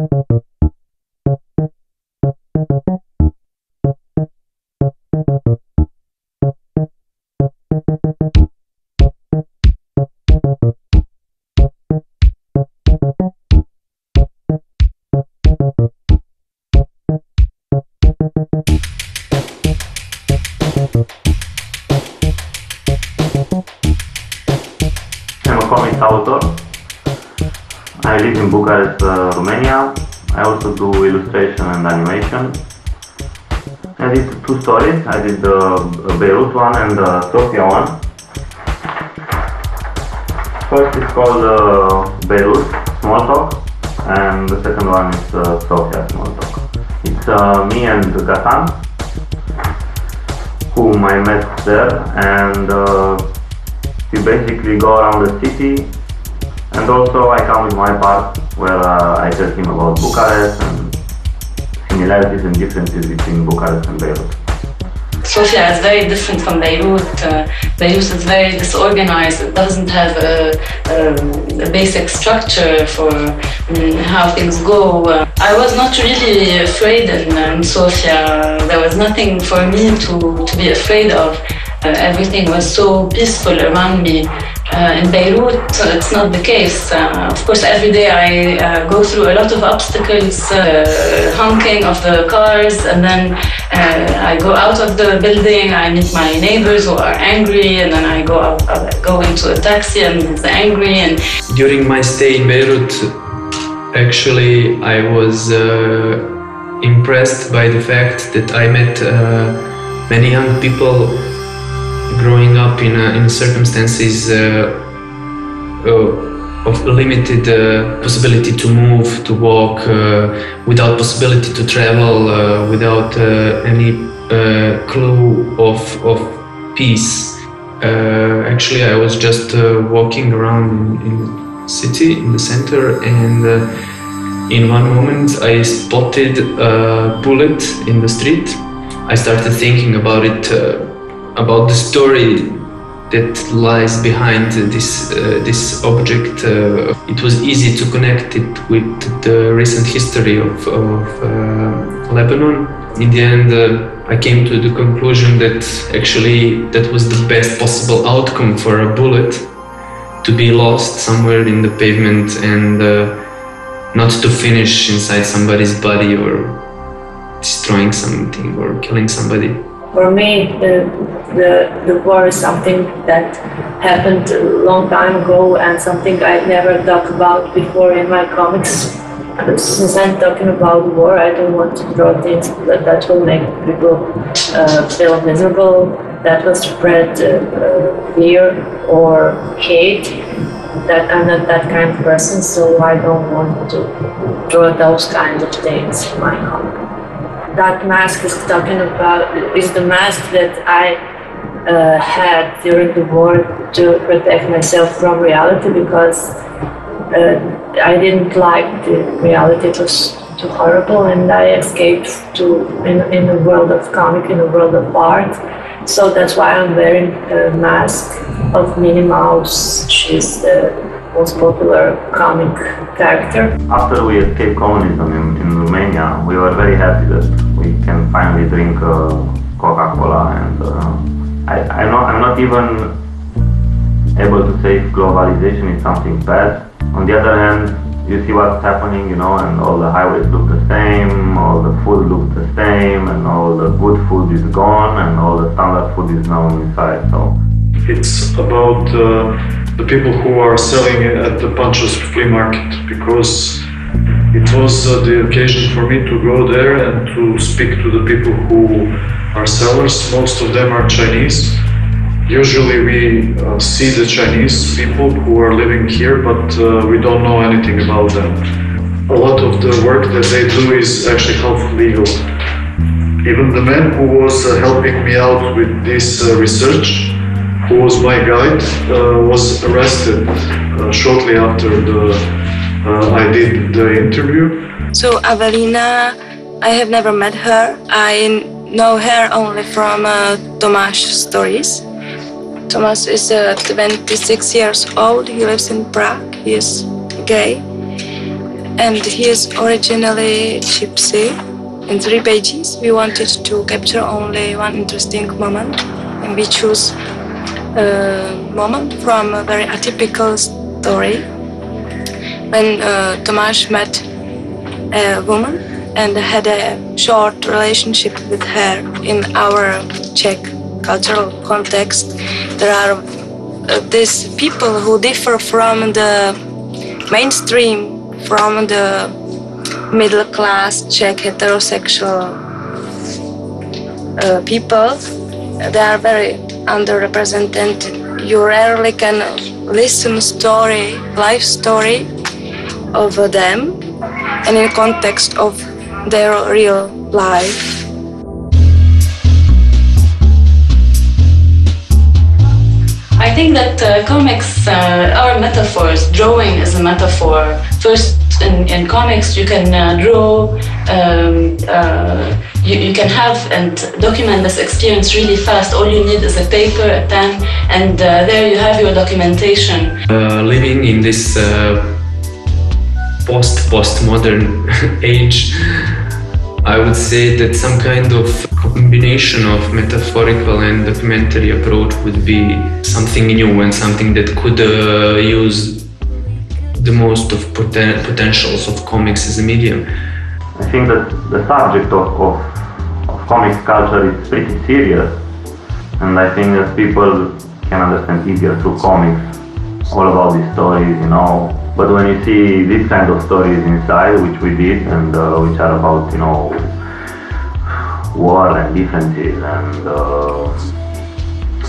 I'm a comics author. I live in Bucharest, Romania. I also do illustration and animation. I did 2 stories. I did the Beirut one and the Sofia one. First is called Beirut, Small Talk, and the second one is Sofia, Small Talk. It's me and Gatan, whom I met there, and we basically go around the city, and also I come with my part where I tell him about Bucharest and similarities and differences between Bucharest and Beirut. Sofia is very different from Beirut. Beirut is very disorganized. It doesn't have a basic structure for how things go. I was not really afraid in Sofia. There was nothing for me to be afraid of. Everything was so peaceful around me. In Beirut, it's not the case. Of course, every day I go through a lot of obstacles, honking of the cars, and then I go out of the building, I meet my neighbors who are angry, and then I go into a taxi and he's angry. And during my stay in Beirut, actually, I was impressed by the fact that I met many young people growing up in circumstances of limited possibility to move, to walk, without possibility to travel, without any clue of peace. Actually, I was just walking around in the city, in the center, and in one moment I spotted a bullet in the street. I started thinking about it, about the story that lies behind this object. It was easy to connect it with the recent history of Lebanon. In the end, I came to the conclusion that actually that was the best possible outcome for a bullet, to be lost somewhere in the pavement and not to finish inside somebody's body or destroying something or killing somebody. For me, the war is something that happened a long time ago and something I never talked about before in my comics. Since I'm talking about war, I don't want to draw things that will make people feel miserable, that will spread fear or hate. That I'm not that kind of person, so I don't want to draw those kinds of things in my comic. That mask is the mask that I had during the war to protect myself from reality, because I didn't like the reality. It was too horrible, and I escaped in the world of comic, in the world of art. So that's why I'm wearing a mask of Minnie Mouse. She's the most popular comic character. After we escaped communism in Romania, we were very happy that we can finally drink Coca-Cola, and I'm not even able to say if globalization is something bad. On the other hand, you see what's happening, you know, and all the highways look the same, all the food looks the same, and all the good food is gone, and all the standard food is now inside. So it's about the people who are selling at the Pancho's flea market, because it was the occasion for me to go there and to speak to the people who are sellers. Most of them are Chinese. Usually we see the Chinese people who are living here, but we don't know anything about them. A lot of the work that they do is actually half legal. Even the man who was helping me out with this research, who was my guide, was arrested shortly after I did the interview. So Avelina, I have never met her. I know her only from Tomáš stories. Tomáš is 26 years old. He lives in Prague. He is gay. and he is originally gypsy. In 3 pages, we wanted to capture only one interesting moment, and we choose a moment from a very atypical story when Tomáš met a woman and had a short relationship with her. In our Czech cultural context, there are these people who differ from the mainstream, from the middle-class Czech heterosexual people. They are very underrepresented. You rarely can listen life story of them and in context of their real life. I think that comics are metaphors. Drawing is a metaphor. First, in comics, you can draw, you can have and document this experience really fast. All you need is a paper, a pen, and there you have your documentation. Living in this postmodern age, I would say that some kind of combination of metaphorical and documentary approach would be something new and something that could use the most of potentials of comics as a medium. I think that the subject of comics culture is pretty serious, and I think that people can understand easier through comics all about these stories, you know. But when you see these kind of stories inside, which we did, and which are about, you know, war and differences and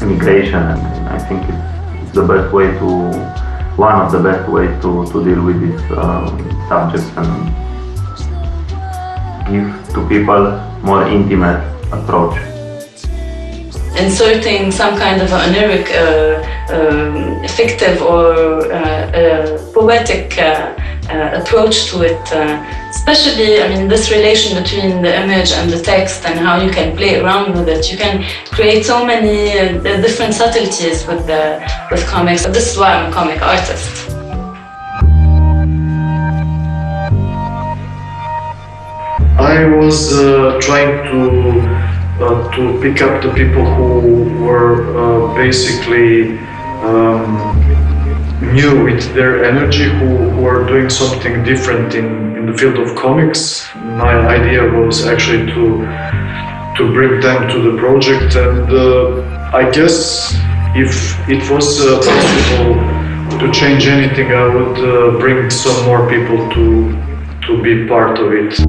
immigration, and I think it's the best way one of the best ways to deal with these subjects and give to people more intimate approach. Inserting some kind of an lyric, fictive or poetic approach to it, especially, I mean, this relation between the image and the text and how you can play around with it. You can create so many different subtleties with comics. This is why I'm a comic artist. I was trying to pick up the people who were basically new with their energy, who are doing something different in the field of comics. My idea was actually to bring them to the project, and I guess if it was possible to change anything, I would bring some more people to be part of it.